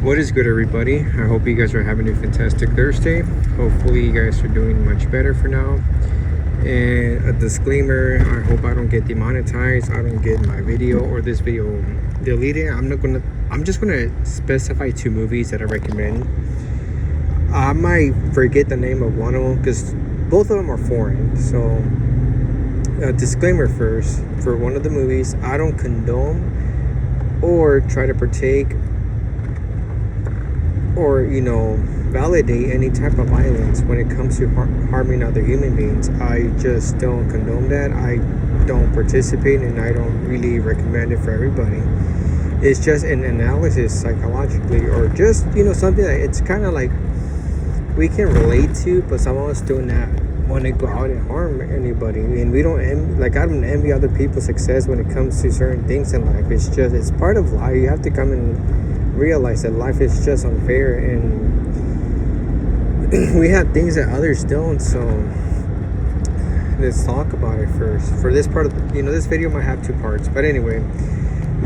What is good, everybody? I hope you guys are having a fantastic Thursday. Hopefully you guys are doing much better for now. And a disclaimer, I hope I don't get demonetized, I don't get my video or this video deleted. I'm just gonna specify two movies that I recommend. I might forget the name of one of them because both of them are foreign. So a disclaimer first, for one of the movies, I don't condone or try to partake or validate any type of violence when it comes to harming other human beings. I just don't condone that. I don't participate, and I don't really recommend it for everybody. It's just an analysis psychologically, or just something that it's kind of like we can relate to, but some of us do not want to go out and harm anybody. And we don't I don't envy other people's success when it comes to certain things in life. It's part of life. You have to come and realize that life is just unfair, and we have things that others don't. So let's talk about it first. For this part of this video might have two parts, but anyway,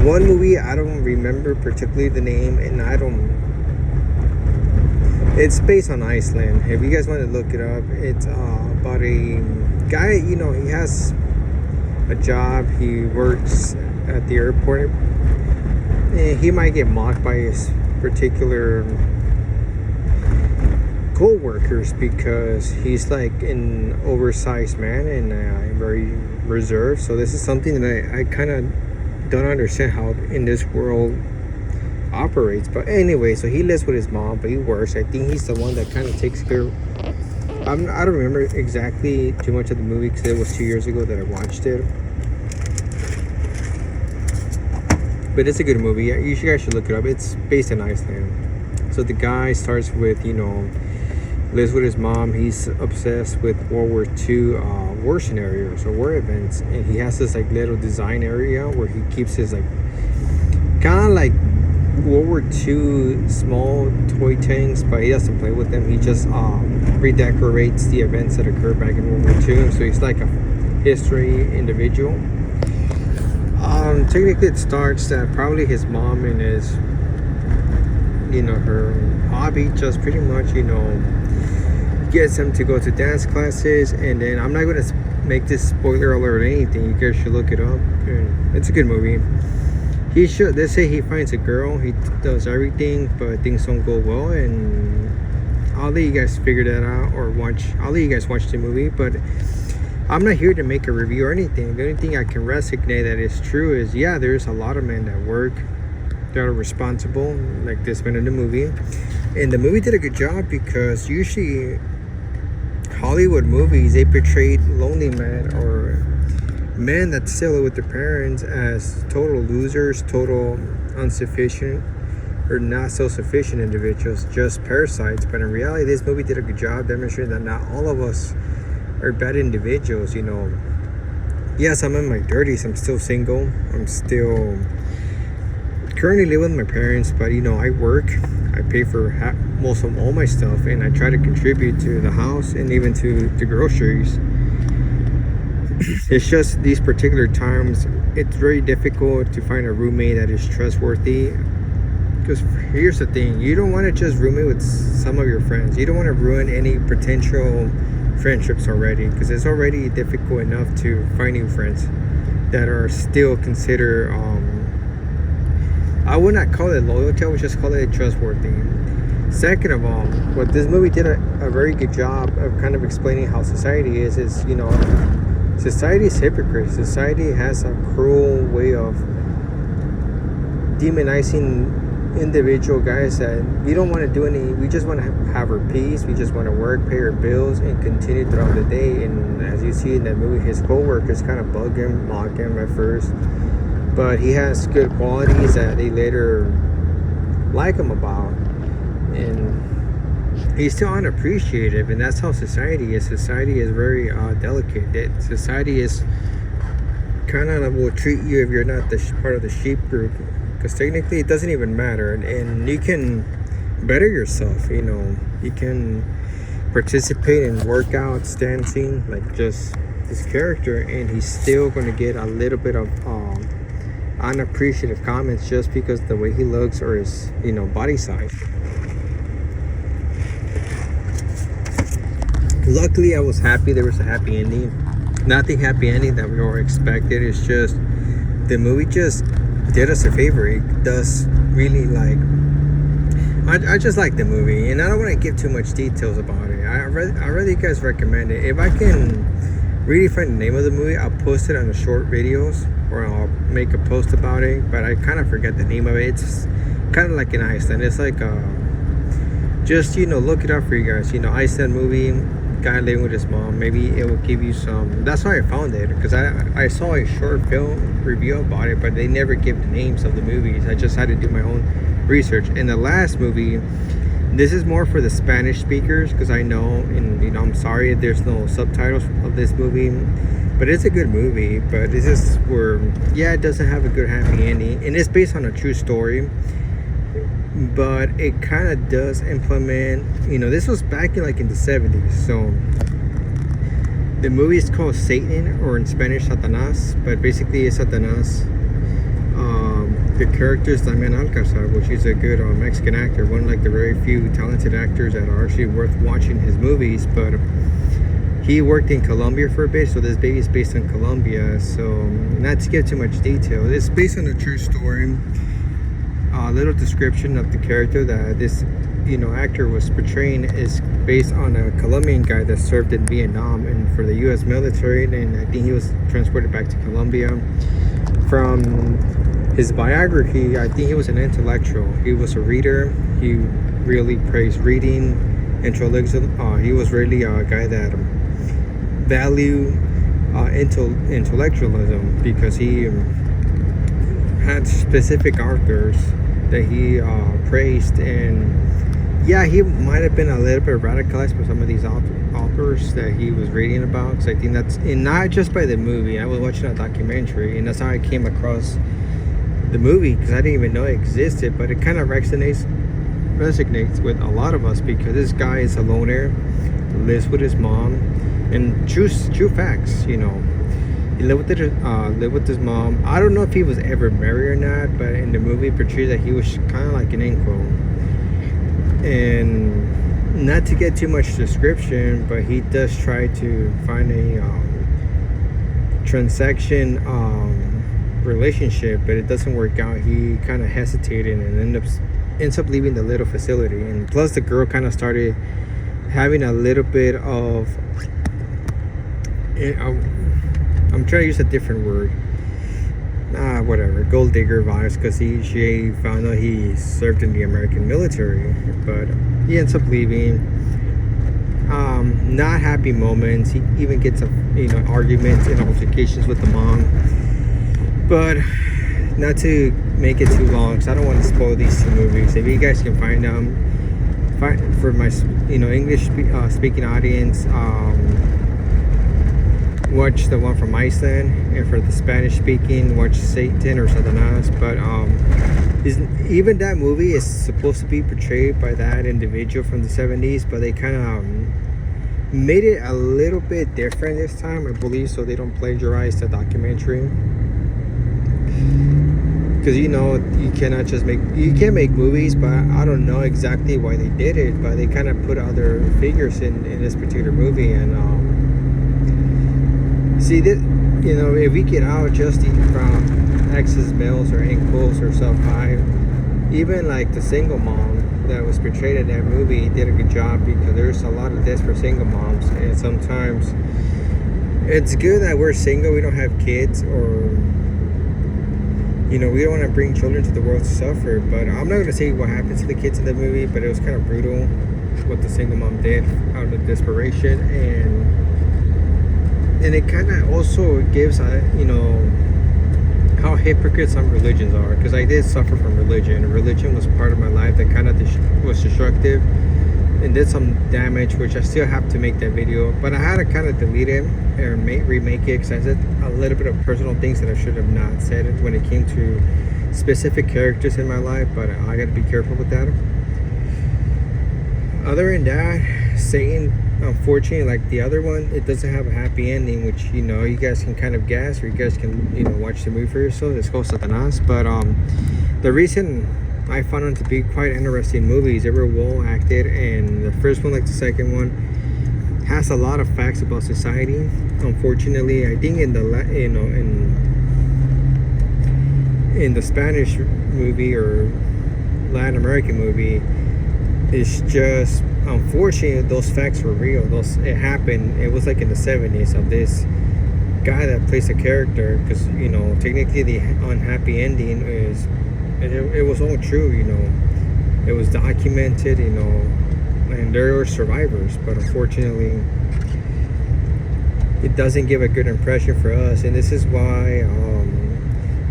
one movie I don't remember particularly the name, and it's based on Iceland. If you guys want to look it up, it's about a guy. He has a job. He works at the airport. He might get mocked by his particular co-workers because he's like an oversized man and very reserved. So this is something that I kind of don't understand how in this world operates. But anyway, so he lives with his mom, but he works. I think he's the one that kind of takes care of, I don't remember exactly too much of the movie because it was 2 years ago that I watched it. But it's a good movie. You guys should look it up. It's based in Iceland. So the guy starts with, lives with his mom. He's obsessed with World War II war scenarios or war events. And he has this little design area where he keeps his kind of like World War II small toy tanks, but he doesn't play with them. He just redecorates the events that occurred back in World War II. So he's like a history individual. Technically it starts that probably his mom and his her hobby just pretty much gets him to go to dance classes. And then I'm not going to make this spoiler alert or anything. You guys should look it up. It's a good movie. They say he finds a girl, he does everything, but things don't go well, and I'll let you guys figure that out, I'll let you guys watch the movie. But I'm not here to make a review or anything. The only thing I can resonate that is true is, there's a lot of men that work, that are responsible, like this man in the movie. And the movie did a good job because usually Hollywood movies, they portrayed lonely men or men that still live with their parents as total losers, total insufficient, or not self-sufficient individuals, just parasites. But in reality, this movie did a good job demonstrating that not all of us are bad individuals. Yes, I'm in my 30s. I'm still single. I'm still currently living with my parents, but I work. I pay for most of all my stuff, and I try to contribute to the house and even to the groceries. It's just these particular times, it's very difficult to find a roommate that is trustworthy. Because here's the thing, you don't want to just roommate with some of your friends. You don't want to ruin any potential friendships already, because it's already difficult enough to find new friends that are still considered I would not call it loyalty, I would just call it trustworthy. Second of all, what this movie did a very good job of kind of explaining how society is society is hypocrite. Society has a cruel way of demonizing individual guys that we don't want to do we just want to have our peace, we just want to work, pay our bills, and continue throughout the day. And as you see in that movie, his co-workers kind of bug him, mock him at first, but he has good qualities that they later like him about, and he's still unappreciative. And that's how society is. Society is very delicate. Society is kind of will treat you if you're not part of the sheep group, because technically it doesn't even matter, and you can better yourself. You can participate in workouts, dancing, like just this character, and he's still going to get a little bit of unappreciative comments just because the way he looks or his, body size. Luckily, I was happy there was a happy ending. Not the happy ending that we all expected. It's just the movie just did us a favor. It does really I just like the movie, and I don't want to give too much details about it. I rather you guys recommend it. If I can really find the name of the movie, I'll post it on the short videos, or I'll make a post about it. But I kind of forget the name of it. It's kind of like in Iceland. It's like just look it up for you guys. Iceland movie, guy living with his mom. Maybe it will give you some. That's why I found it, because I saw a short film review about it, but they never give the names of the movies. I just had to do my own research. And the last movie, this is more for the Spanish speakers, because I know, and I'm sorry if there's no subtitles of this movie, but it's a good movie. But this is where, it doesn't have a good happy ending, and it's based on a true story, but it kind of does implement, this was back in the 70s. So the movie is called Satan, or in Spanish Satanás, but basically it's Satanás. The character is Damian Alcazar, which is a good Mexican actor, one of the very few talented actors that are actually worth watching his movies. But he worked in Colombia for a bit, so this baby is based in Colombia. So not to give too much detail, it's based on a true story. A little description of the character that this actor was portraying is based on a Colombian guy that served in Vietnam and for the U.S. military, and I think he was transported back to Colombia. From his biography, I think he was an intellectual. He was a reader. He really praised reading, intellectual. He was really a guy that valued intellectualism, because he had specific authors that he praised. And he might have been a little bit radicalized by some of these authors that he was reading about, because I think that's, and not just by the movie. I was watching a documentary, and that's how I came across the movie, because I didn't even know it existed. But it kind of resonates with a lot of us, because this guy is a loner, lives with his mom, and true facts. He lived with his mom. I don't know if he was ever married or not, but in the movie it portrays that he was kind of like an inquel. And not to get too much description, but he does try to find a transaction relationship, but it doesn't work out. He kind of hesitated and ends up leaving the little facility. And plus the girl kind of started having a little bit of, I'm trying to use a different word, whatever, gold digger vibes, because she found out he served in the American military. But he ends up leaving. Not happy moments. He even gets arguments and altercations with the mom. But not to make it too long, because I don't want to spoil these two movies. If you guys can find them, for my English speaking audience, watch the one from Iceland, and for the Spanish speaking, watch Satan or Satanás. But even that movie is supposed to be portrayed by that individual from the 70s, but they kind of made it a little bit different this time, I believe, so they don't plagiarize the documentary. Because you cannot just you can make movies, but I don't know exactly why they did it, but they kind of put other figures in this particular movie. And see that, if we get out just from exes, males, or inquels or self-high, even the single mom that was portrayed in that movie did a good job, because there's a lot of this for single moms. And sometimes it's good that we're single, we don't have kids, or we don't want to bring children to the world to suffer. But I'm not going to say what happened to the kids in the movie, but it was kind of brutal what the single mom did out of desperation. And it kind of also gives how hypocrite some religions are, because I did suffer from religion. Religion was part of my life that kind of was destructive and did some damage, which I still have to make that video, but I had to kind of delete it and remake it, because I said a little bit of personal things that I should have not said when it came to specific characters in my life. But I got to be careful with that. Other than that, Satan unfortunately, like the other one, it doesn't have a happy ending, which you guys can kind of guess, or you guys can watch the movie for yourself. It's called Satanas. But the reason I found them to be quite interesting movies, they were well acted, and the first one, like the second one, has a lot of facts about society. Unfortunately, I think in the in the Spanish movie or Latin American movie, it's just unfortunate those facts were real. It happened. It was like in the 70s of this guy that plays a character, because technically the unhappy ending is it was all true. It was documented. And there were survivors, but unfortunately it doesn't give a good impression for us. And this is why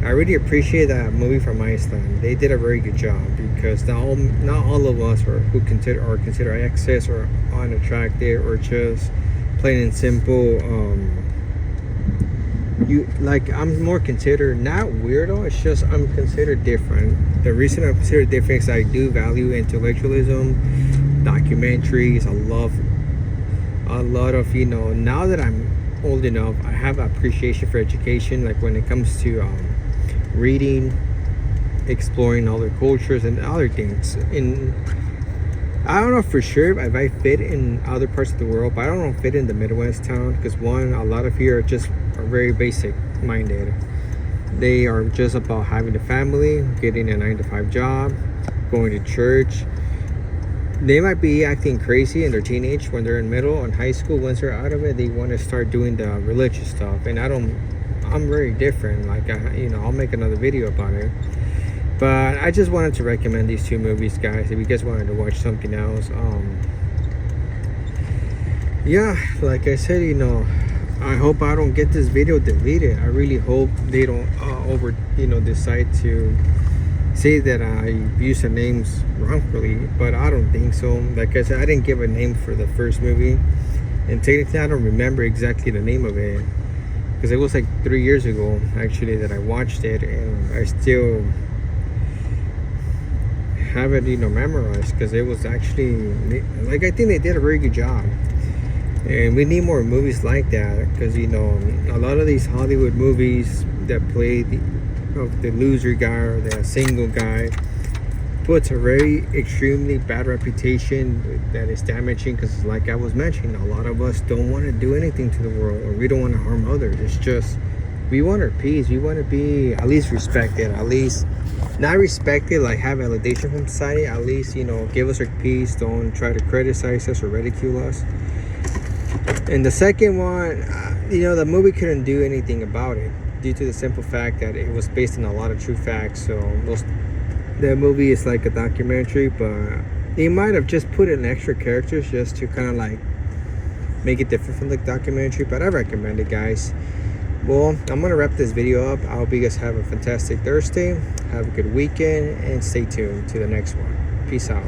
I really appreciate that movie from Iceland. They did a very good job, because not all of us who are considered excess or unattractive or just plain and simple. I'm more considered not weirdo. It's just I'm considered different. The reason I'm considered different is I do value intellectualism, documentaries. I love a lot of now that I'm old enough, I have appreciation for education, like when it comes to reading, exploring other cultures and other things. And I don't know for sure if I fit in other parts of the world, but I don't fit in the Midwest town, because a lot of here are very basic minded. They are just about having a family, getting a 9-to-5 job, going to church. They might be acting crazy in their teenage when they're in middle and high school. Once they're out of it, they want to start doing the religious stuff. And I'm very different. Like I'll make another video about it. But I just wanted to recommend these two movies, guys. If you guys wanted to watch something else, yeah, like I said, I hope I don't get this video deleted. I really hope they don't decide to say that I used the names wrongfully, but I don't think so. Like I said, I didn't give a name for the first movie, and technically I don't remember exactly the name of it, because it was like 3 years ago actually that I watched it, and I still have it memorized, because it was actually like, I think they did a very good job. And we need more movies like that, because a lot of these Hollywood movies that play the loser guy or the single guy puts a very extremely bad reputation that is damaging, because like I was mentioning, a lot of us don't want to do anything to the world, or we don't want to harm others. It's just we want our peace. We want to be at least respected, at least not respected like have validation from society. At least give us our peace. Don't try to criticize us or ridicule us. And the second one, the movie couldn't do anything about it, due to the simple fact that it was based on a lot of true facts. So the movie is like a documentary, but they might have just put in extra characters just to kind of like make it different from the documentary. But I recommend it, guys. Well, I'm gonna wrap this video up. I hope you guys have a fantastic Thursday, have a good weekend, and stay tuned to the next one. Peace out.